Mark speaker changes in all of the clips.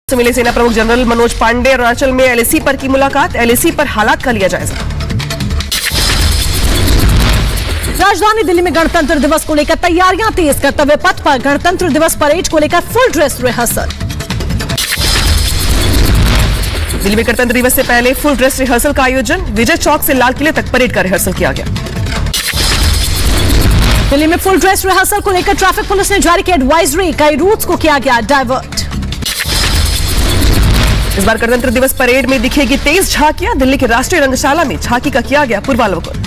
Speaker 1: से मिले सेना प्रमुख जनरल मनोज पांडे। अरुणाचल में एलएसी पर की मुलाकात, एलएसी पर हालात का लिया जायजा।
Speaker 2: राजधानी दिल्ली में गणतंत्र दिवस को लेकर तैयारियां तेज, कर्तव्य पथ पर गणतंत्र दिवस परेड को लेकर फुल ड्रेस रिहर्सल।
Speaker 1: दिल्ली में गणतंत्र दिवस से पहले फुल ड्रेस रिहर्सल का आयोजन, विजय चौक से लाल किले तक परेड का रिहर्सल किया गया।
Speaker 2: दिल्ली में फुल ड्रेस रिहर्सल को लेकर ट्रैफिक पुलिस ने जारी की एडवाइजरी, कई रूट्स को किया गया डाइवर्ट।
Speaker 1: इस बार गणतंत्र दिवस परेड में दिखेगी तेज झांकियां, दिल्ली के राष्ट्रीय रंगशाला में झांकी का किया गया पूर्वावलोकन।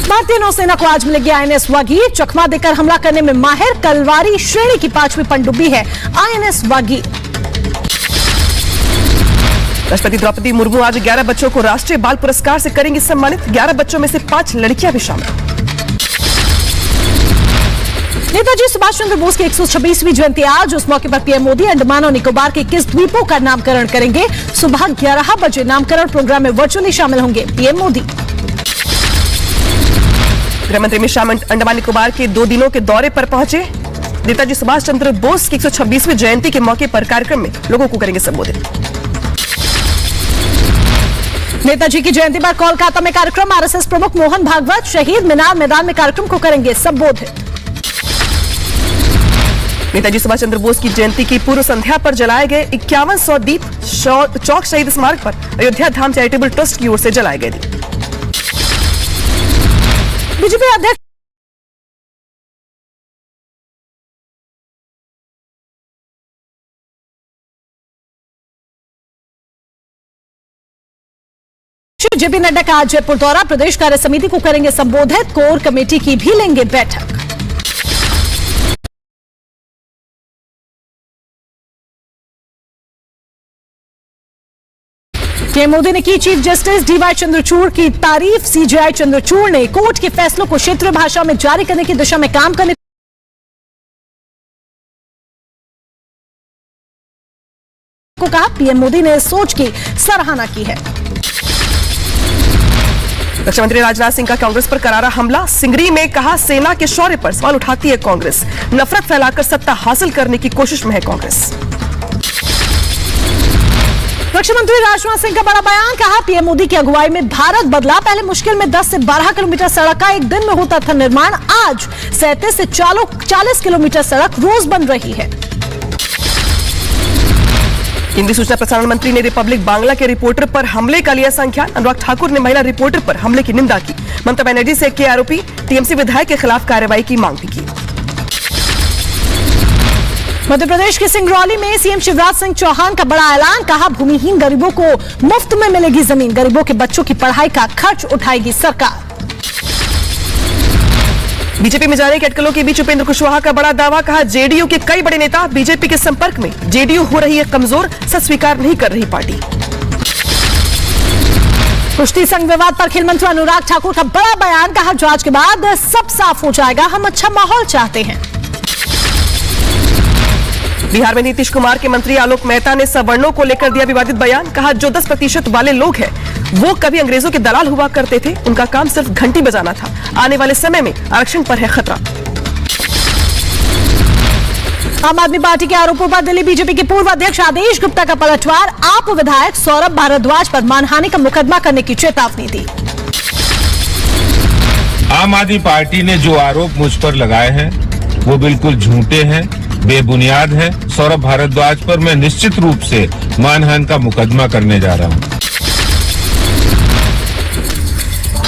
Speaker 2: भारतीय नौसेना को आज मिलेगी आईएनएस वागीर, चकमा देकर हमला करने में माहिर, कलवारी श्रेणी की 5वीं पनडुब्बी है आईएनएस वागीर।
Speaker 1: राष्ट्रपति द्रौपदी मुर्मू आज 11 बच्चों को राष्ट्रीय बाल पुरस्कार से करेंगी सम्मानित, 11 बच्चों में से 5 लड़कियां भी शामिल।
Speaker 2: नेताजी सुभाष चंद्र बोस की 126वीं जयंती आज, उस मौके पर पीएम मोदी अंडमान और निकोबार के 21 द्वीपों का नामकरण करेंगे। सुबह 11 बजे नामकरण प्रोग्राम में वर्चुअली शामिल होंगे पीएम मोदी।
Speaker 1: गृहमंत्री अमित शाह अंडमान निकोबार के 2 दिनों के दौरे पर पहुंचे। नेताजी सुभाष चंद्र बोस की 126वीं जयंती के मौके पर कार्यक्रम में लोगों को करेंगे संबोधित।
Speaker 2: नेताजी की जयंती पर कोलकाता में कार्यक्रम, आरएसएस प्रमुख मोहन भागवत शहीद मीनार मैदान में कार्यक्रम को करेंगे संबोधित।
Speaker 1: नेताजी सुभाष चंद्र बोस की जयंती की पूर्व संध्या पर जलाए गए 5100 दीप चौक शहीद स्मारक पर अयोध्या धाम चैरिटेबल ट्रस्ट की ओर से जलाए गए दीप।
Speaker 2: बीजेपी अध्यक्ष जेपी नड्डा का आज जयपुर दौरा, प्रदेश कार्य समिति को करेंगे संबोधित, कोर कमेटी की भी लेंगे बैठक। पीएम मोदी ने की चीफ जस्टिस डीवाई चंद्रचूड़ की तारीफ, सीजेआई चंद्रचूड़ ने कोर्ट के फैसलों को क्षेत्रीय भाषा में जारी करने की दिशा में काम करने को कहा। पीएम मोदी ने इस सोच की सराहना की है।
Speaker 1: रक्षा मंत्री राजनाथ सिंह का कांग्रेस पर करारा हमला, सिंगरी में कहा सेना के शौर्य पर सवाल उठाती है कांग्रेस, नफरत फैलाकर सत्ता हासिल करने की कोशिश में है कांग्रेस।
Speaker 2: रक्षा मंत्री राजनाथ सिंह का बड़ा बयान, कहा पीएम मोदी की अगुवाई में भारत बदला, पहले मुश्किल में 10 से 12 किलोमीटर सड़क का एक दिन में होता था निर्माण, आज 37 से 40 किलोमीटर सड़क रोज बन रही है।
Speaker 1: केंद्रीय सूचना प्रसारण मंत्री ने रिपब्लिक बांग्ला के रिपोर्टर पर हमले का लिया संज्ञान, अनुराग ठाकुर ने महिला रिपोर्टर पर हमले की निंदा की, ममता बनर्जी से के आरोपी टीएमसी विधायक के खिलाफ कार्रवाई की मांग भी की।
Speaker 2: मध्य प्रदेश के सिंगरौली में सीएम शिवराज सिंह चौहान का बड़ा ऐलान, कहा भूमिहीन गरीबों को मुफ्त में मिलेगी जमीन, गरीबों के बच्चों की पढ़ाई का खर्च उठाएगी सरकार।
Speaker 1: बीजेपी में जाने के अटकलों के बीच उपेंद्र कुशवाहा का बड़ा दावा, कहा जेडीयू के कई बड़े नेता बीजेपी के संपर्क में, जेडीयू हो रही है कमजोर, सच स्वीकार नहीं कर रही पार्टी।
Speaker 2: कुश्ती संघ विवाद पर खेल मंत्री अनुराग ठाकुर का बड़ा बयान, कहा जांच के बाद सब साफ हो जाएगा, हम अच्छा माहौल चाहते हैं।
Speaker 1: बिहार में नीतीश कुमार के मंत्री आलोक मेहता ने सवर्णों को लेकर दिया विवादित बयान, कहा जो 10% वाले लोग हैं वो कभी अंग्रेजों के दलाल हुआ करते थे, उनका काम सिर्फ घंटी बजाना था, आने वाले समय में आरक्षण पर है खतरा। आम आदमी पार्टी के आरोपों पर दिल्ली बीजेपी के पूर्व अध्यक्ष आदेश गुप्ता का पलटवार, आप विधायक सौरभ भारद्वाज पर मानहानि का मुकदमा करने की चेतावनी दी।
Speaker 3: आम आदमी पार्टी ने जो आरोप मुझ पर लगाए हैं वो बिल्कुल झूठे हैं, बेबुनियाद है। सौरभ भारद्वाज पर मैं निश्चित रूप से मानहानि का मुकदमा करने जा रहा हूं।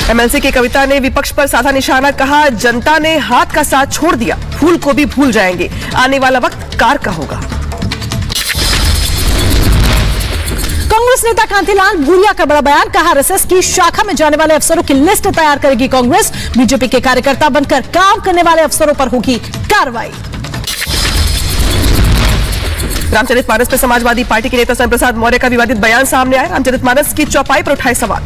Speaker 1: एमएलसी की कविता ने विपक्ष पर साधा निशाना, कहा जनता ने हाथ का साथ छोड़ दिया, फूल को भी भूल जाएंगे, आने वाला वक्त कार का होगा।
Speaker 2: कांग्रेस नेता कांतिलाल भूरिया का बड़ा बयान, कहा आरएसएस की शाखा में जाने वाले अफसरों की लिस्ट तैयार करेगी कांग्रेस, बीजेपी के कार्यकर्ता बनकर काम करने वाले अफसरों पर होगी कार्रवाई।
Speaker 1: रामचरितमानस पर समाजवादी पार्टी के नेता सन प्रसाद मौर्य का विवादित बयान सामने आया, रामचरितमानस की चौपाई पर उठाए सवाल।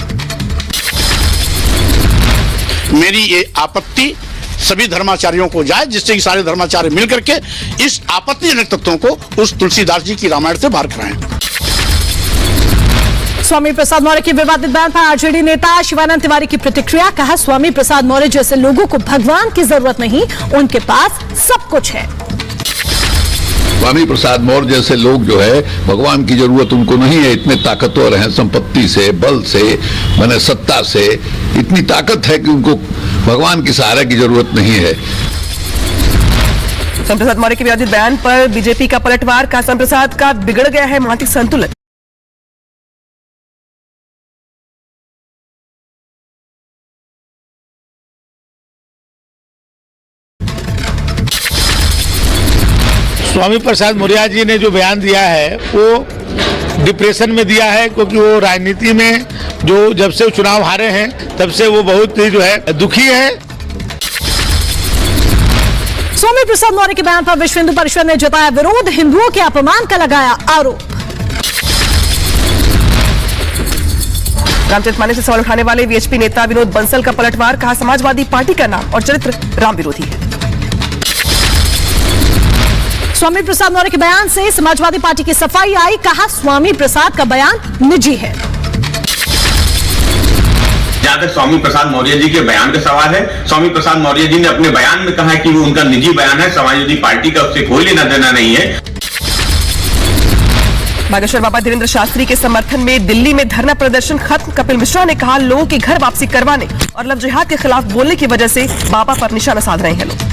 Speaker 4: मेरी ये आपत्ति सभी धर्माचार्यों को जाए, जिससे कि सारे धर्माचार्य मिलकर के इस आपत्तिजनक तत्वों को उस तुलसीदास जी की रामायण से बाहर कराएं।
Speaker 2: स्वामी प्रसाद मौर्य के विवादित बयान पर आरजेडी नेता शिवानंद तिवारी की प्रतिक्रिया, कहा स्वामी प्रसाद मौर्य जैसे लोगों को भगवान की जरूरत नहीं, उनके पास सब कुछ है।
Speaker 5: स्वामी प्रसाद मौर्य जैसे लोग जो है, भगवान की जरूरत उनको नहीं है, इतने ताकतवर हैं संपत्ति से, बल से, माने सत्ता से, इतनी ताकत है कि उनको भगवान की सहारा की जरूरत नहीं है।
Speaker 1: स्वामी प्रसाद मौर्य के विवादित बयान पर बीजेपी का पलटवार, का स्वामी प्रसाद का बिगड़ गया है मानसिक संतुलन।
Speaker 6: स्वामी प्रसाद मौर्य जी ने जो बयान दिया है वो डिप्रेशन में दिया है, क्योंकि वो राजनीति में जो जब से चुनाव हारे हैं तब से वो बहुत ही जो है दुखी है।
Speaker 2: स्वामी प्रसाद मौर्य के बयान पर विश्व हिंदू परिषद ने जताया विरोध, हिंदुओं के अपमान का लगाया आरोप।
Speaker 1: रामचरित मानस से सवाल उठाने वाले वीएचपी नेता विनोद बंसल का पलटवार, कहा समाजवादी पार्टी का नाम और चरित्र राम विरोधी है।
Speaker 2: स्वामी प्रसाद मौर्य के बयान से समाजवादी पार्टी की सफाई आई, कहा स्वामी प्रसाद का बयान निजी है।
Speaker 7: जहां तक स्वामी प्रसाद मौर्य जी के बयान का सवाल है, स्वामी प्रसाद मौर्य जी ने अपने बयान में कहा कि वो उनका निजी बयान है, समाजवादी पार्टी का उससे कोई लेना देना नहीं है।
Speaker 1: बागेश्वर बाबा धीरेन्द्र शास्त्री के समर्थन में दिल्ली में धरना प्रदर्शन खत्म, कपिल मिश्रा ने कहा लोगों की घर वापसी करवाने और लव जिहाद के खिलाफ बोलने की वजह से बाबा पर निशाना साध रहे हैं लोग।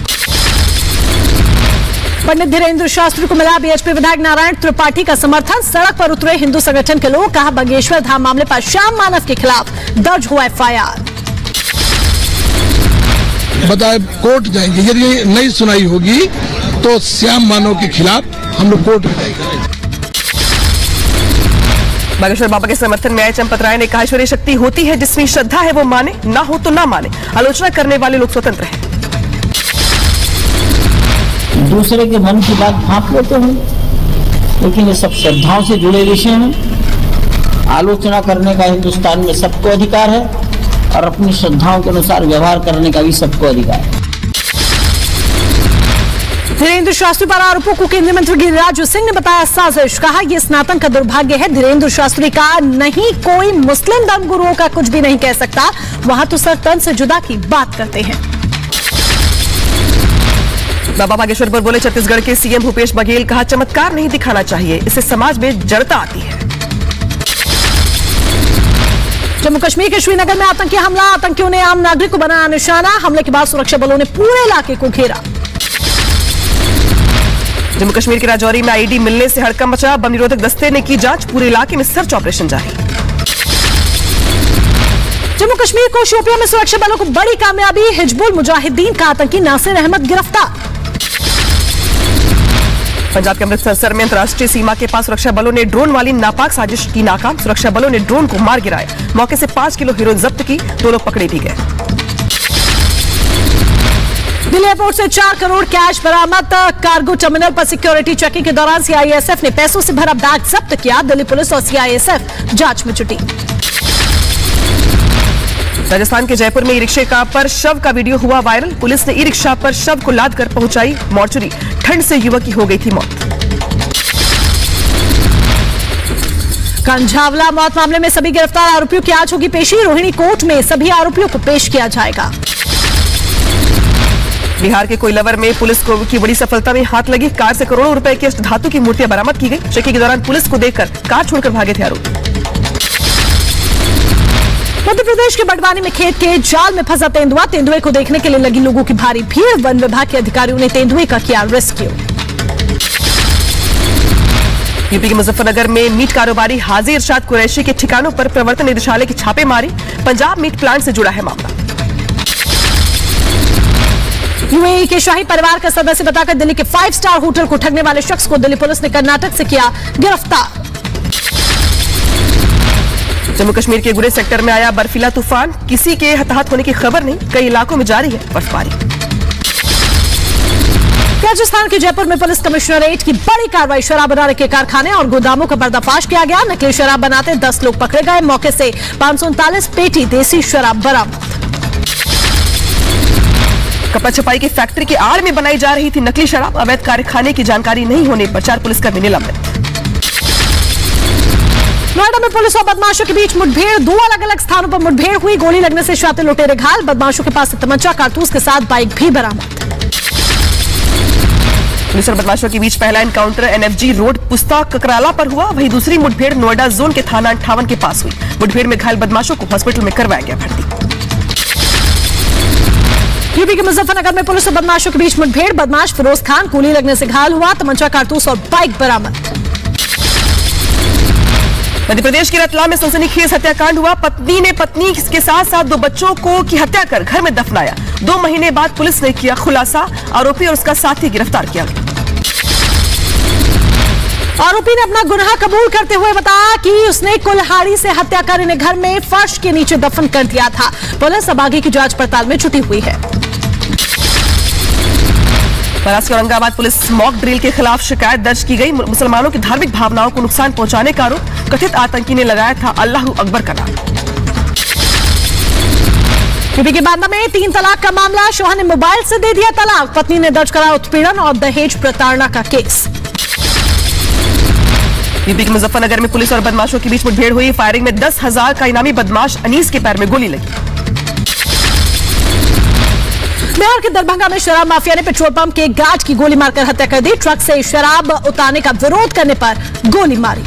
Speaker 2: पंडित धीरेन्द्र शास्त्री को मिला बीएचपी विधायक नारायण त्रिपाठी का समर्थन, सड़क पर उतरे हिंदू संगठन के लोग, कहा बागेश्वर धाम मामले पर श्याम मानव के खिलाफ दर्ज हुआ एफआईआर।
Speaker 8: बताए कोर्ट जाएंगे, यदि नहीं सुनाई होगी तो श्याम मानव के खिलाफ हम लोग कोर्ट में जाएंगे।
Speaker 1: बागेश्वर बाबा के समर्थन में आए चंपत राय ने कहा ईश्वरीय शक्ति होती है, जिसमें श्रद्धा है वो माने, ना हो तो ना माने, आलोचना करने वाले लोग स्वतंत्र हैं।
Speaker 9: दूसरे के मन की बात भांप लेते हैं, लेकिन ये सब श्रद्धाओं से जुड़े विषय हैं। आलोचना करने का हिंदुस्तान में सबको अधिकार है और अपनी श्रद्धाओं के अनुसार व्यवहार करने का भी सबको अधिकार है।
Speaker 2: धीरेन्द्र शास्त्री पर आरोपों को केंद्रीय मंत्री गिरिराज सिंह ने बताया साजिश, कहा यह सनातन का दुर्भाग्य है। धीरेन्द्र शास्त्री का नहीं कोई मुस्लिम धर्मगुरुओं का कुछ भी नहीं कह सकता, वहां तो सर तन से जुदा की बात करते हैं।
Speaker 1: बाबा बागेश्वर पर बोले छत्तीसगढ़ के सीएम भूपेश बघेल, कहा चमत्कार नहीं दिखाना चाहिए, इससे समाज में जड़ता आती है।
Speaker 2: जम्मू कश्मीर के श्रीनगर में आतंकी हमला, आतंकियों ने आम नागरिक को बनाया निशाना, हमले के बाद सुरक्षा बलों ने पूरे इलाके को घेरा। जम्मू कश्मीर के राजौरी में आईईडी मिलने से हड़कंप मचा, बम निरोधक दस्ते ने की जांच, पूरे इलाके में सर्च ऑपरेशन जारी। जम्मू कश्मीर को शोपियां में सुरक्षा बलों को बड़ी कामयाबी, हिजबुल मुजाहिदीन का आतंकी नासिर अहमद गिरफ्तार। पंजाब के अमृतसर में अंतर्राष्ट्रीय सीमा के पास सुरक्षा बलों ने ड्रोन वाली नापाक साजिश की नाकाम, सुरक्षा बलों ने ड्रोन को मार गिराया, मौके से 5 किलो हेरोइन जब्त की, 2 लोग पकड़े भी गए। दिल्ली एयरपोर्ट से 4 करोड़ कैश बरामद, कार्गो टर्मिनल पर सिक्योरिटी चेकिंग के दौरान सीआईएसएफ ने पैसों से भरा बैग जब्त किया, दिल्ली पुलिस और सीआईएसएफ जांच में जुटी। राजस्थान के जयपुर में ई रिक्शा पर शव का वीडियो हुआ वायरल, पुलिस ने ई रिक्शा पर शव को लाद कर पहुंचाई मॉर्चरी, ठंड से युवक की हो गई थी मौत। कंझावला मौत मामले में सभी गिरफ्तार आरोपियों की आज होगी पेशी, रोहिणी कोर्ट में सभी आरोपियों को पेश किया जाएगा। बिहार के कोइलवर में पुलिस को की बड़ी सफलता में हाथ लगी, कार से करोड़ों रुपए की धातु की मूर्तियां बरामद की गई, चेकिंग के दौरान पुलिस को देखकर कार छोड़कर भागे थे आरोपी। मध्य प्रदेश के बड़वानी में खेत के जाल में फंसा तेंदुआ, तेंदुए को देखने के लिए लगी लोगों की भारी भीड़, वन विभाग के अधिकारियों ने तेंदुए का किया रेस्क्यू। यूपी के मुजफ्फरनगर में मीट कारोबारी हाजी इरशाद कुरैशी के ठिकानों पर प्रवर्तन निदेशालय की छापेमारी, पंजाब मीट प्लांट से जुड़ा है मामला। यूएई के शाही परिवार का सदस्य बताकर दिल्ली के 5 स्टार होटल को ठगने वाले शख्स को दिल्ली पुलिस ने कर्नाटक से किया गिरफ्तार। जम्मू कश्मीर के गुरेज सेक्टर में आया बर्फीला तूफान, किसी के हताहत होने की खबर नहीं, कई इलाकों में जारी है बर्फबारी। राजस्थान के जयपुर में पुलिस कमिश्नरेट की बड़ी कार्रवाई, शराब बनाने के कारखाने और गोदामों का पर्दाफाश किया गया, नकली शराब बनाते 10 लोग पकड़े गए, मौके से 539 पेटी देसी शराब बरामद। कपड़ा छपाई की फैक्ट्री की आड़ में बनाई जा रही थी नकली शराब, अवैध कारखाने की जानकारी नहीं होने पर 4 पुलिसकर्मी निलंबित। नोएडा में पुलिस और बदमाशों के बीच मुठभेड़, 2 अलग-अलग स्थानों पर मुठभेड़ हुई, गोली लगने से शातिर लुटेरे घायल, बदमाशों के पास से तमंचा कारतूस के साथ बाइक भी बरामद।
Speaker 1: पुलिस और बदमाशों के बीच पहला एनकाउंटर एनएफजी रोड पुस्ता ककराला पर हुआ। वहीं दूसरी मुठभेड़ नोएडा जोन के थाना 58 के पास हुई। मुठभेड़ में घायल बदमाशों को हॉस्पिटल में करवाया गया भर्ती।
Speaker 2: यूपी के मुजफ्फरनगर में पुलिस और बदमाशों के बीच मुठभेड़। बदमाश फिरोज खान गोली लगने से घायल हुआ। तमंचा, कारतूस और बाइक बरामद।
Speaker 1: मध्य प्रदेश के रतलाम में सनसनीखेज हत्याकांड हुआ। पत्नी ने पत्नी के साथ साथ 2 बच्चों की हत्या कर घर में दफनाया। 2 महीने बाद पुलिस ने किया खुलासा। आरोपी और उसका साथी गिरफ्तार किया गया।
Speaker 2: आरोपी ने अपना गुनाह कबूल करते हुए बताया कि उसने कुल्हाड़ी से हत्या कर इन्हें घर में फर्श के नीचे दफन कर दिया था। पुलिस अब आगे की जांच पड़ताल में जुटी हुई है।
Speaker 1: महाराष्ट्र के औरंगाबाद पुलिस मॉक ड्रिल के खिलाफ शिकायत दर्ज की गई। मुसलमानों की धार्मिक भावनाओं को नुकसान पहुंचाने का आरोप। कथित आतंकी ने लगाया था अल्लाहू अकबर का नाम। यूपी के बांदा में 3 तलाक का मामला। शौहर ने मोबाइल से दे दिया तलाक। पत्नी ने दर्ज करा उत्पीड़न और दहेज प्रताड़ना का केस। यूपी के मुजफ्फरनगर में पुलिस और बदमाशों के बीच मुठभेड़ हुई। फायरिंग में 10,000 का इनामी बदमाश अनीस के पैर में गोली लगी। बिहार के दरभंगा में शराब माफिया ने पेट्रोल पंप के गार्ड की गोली मारकर हत्या कर दी। ट्रक से शराब उतारने का विरोध करने पर गोली मारी।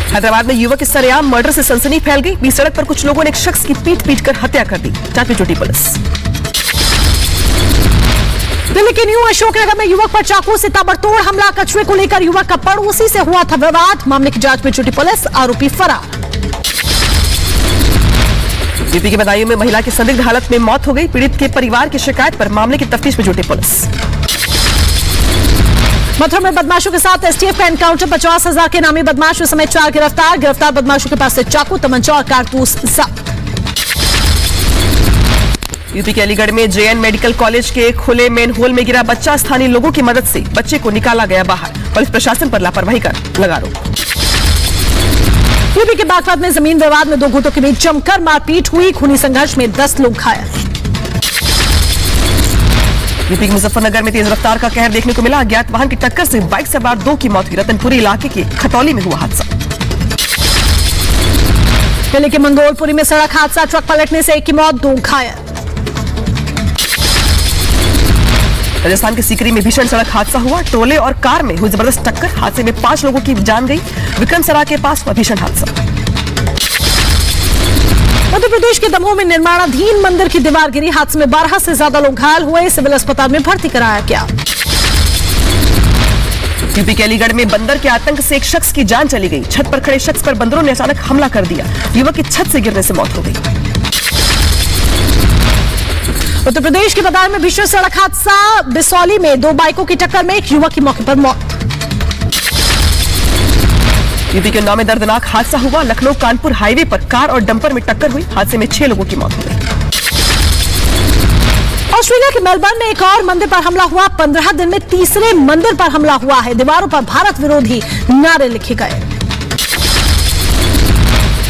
Speaker 1: हैदराबाद में युवक के सरेआम मर्डर से सनसनी फैल गई। बीच सड़क पर कुछ लोगों ने एक शख्स की पीट कर हत्या कर दी। जांच में जुटी पुलिस। दिल्ली के न्यू अशोकनगर में युवक पर चाकू से ताबड़तोड़ हमला। कछुए को लेकर युवक का पड़ोसी से हुआ था विवाद। मामले की जांच में जुटी पुलिस। आरोपी फरार। यूपी के बदायूं में महिला की संदिग्ध हालत में मौत हो गई। पीड़ित के परिवार की शिकायत पर मामले की तफ्तीश में जुटी पुलिस। मथुरा में बदमाशों के साथ एसटीएफ का एनकाउंटर। 50,000 के नामी बदमाशों समेत 4 गिरफ्तार। गिरफ्तार बदमाशों के पास से चाकू, तमंचा और कारतूस जब्त। यूपी के अलीगढ़ में जेएन मेडिकल कॉलेज के खुले मेन होल में गिरा बच्चा। स्थानीय लोगों की मदद से बच्चे को निकाला गया बाहर। पुलिस प्रशासन पर लापरवाही कर लगा आरोप। यूपी के बागपत में जमीन विवाद में 2 गुटों के बीच जमकर मारपीट हुई। खूनी संघर्ष में 10 लोग घायल। यूपी के मुजफ्फरनगर में तेज रफ्तार का कहर देखने को मिला। अज्ञात वाहन की टक्कर से बाइक सवार 2 की मौत हुई। रतनपुरी इलाके के खतौली में हुआ हादसा। दिल्ली के मंगोलपुरी में सड़क हादसा। ट्रक पलटने से 1 की मौत, 2 घायल। राजस्थान के सीकरी में भीषण सड़क हादसा हुआ। ट्रोले और कार में हुई जबरदस्त टक्कर। हादसे में 5 लोगों की जान गई। विक्रमसरा के पास हुआ भीषण हादसा। मध्य प्रदेश के दमोह में निर्माणाधीन मंदिर की दीवार गिरी। हादसे में 12 से ज्यादा लोग घायल हुए। सिविल अस्पताल में भर्ती कराया गया। यूपी के अलीगढ़ में बंदर के आतंक से एक शख्स की जान चली गई। छत पर खड़े शख्स पर बंदरों ने अचानक हमला कर दिया। युवक की छत से गिरने से मौत हो गई। उत्तर प्रदेश के बदायूं में भीषण सड़क हादसा। बिसौली में 2 बाइकों की टक्कर में एक युवक की मौके पर मौत। यूपी के उन्नाव में दर्दनाक हादसा हुआ। लखनऊ कानपुर हाईवे पर कार और डंपर में टक्कर हुई। हादसे में 6 लोगों की मौत हो गई। ऑस्ट्रेलिया के मेलबर्न में एक और मंदिर पर हमला हुआ। 15 दिन में तीसरे मंदिर पर हमला हुआ है। दीवारों पर भारत विरोधी नारे लिखे गए।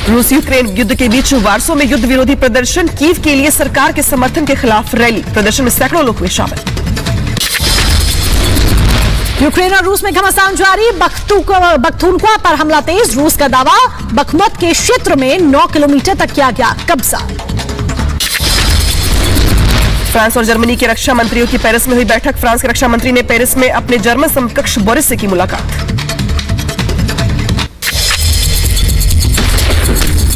Speaker 1: रूस यूक्रेन युद्ध के बीच वार्सो में युद्ध विरोधी प्रदर्शन। कीव के लिए सरकार के समर्थन के खिलाफ रैली। प्रदर्शन में सैकड़ों लोग हुए शामिल। यूक्रेन और रूस में घमासान जारी। बख्तूनख्वा पर हमला तेज। रूस का दावा, बखमुत के क्षेत्र में 9 किलोमीटर तक किया गया कब्जा। फ्रांस और जर्मनी के रक्षा मंत्रियों की पेरिस में हुई बैठक। फ्रांस के रक्षा मंत्री ने पेरिस में अपने जर्मन समकक्ष बोरिस से की मुलाकात।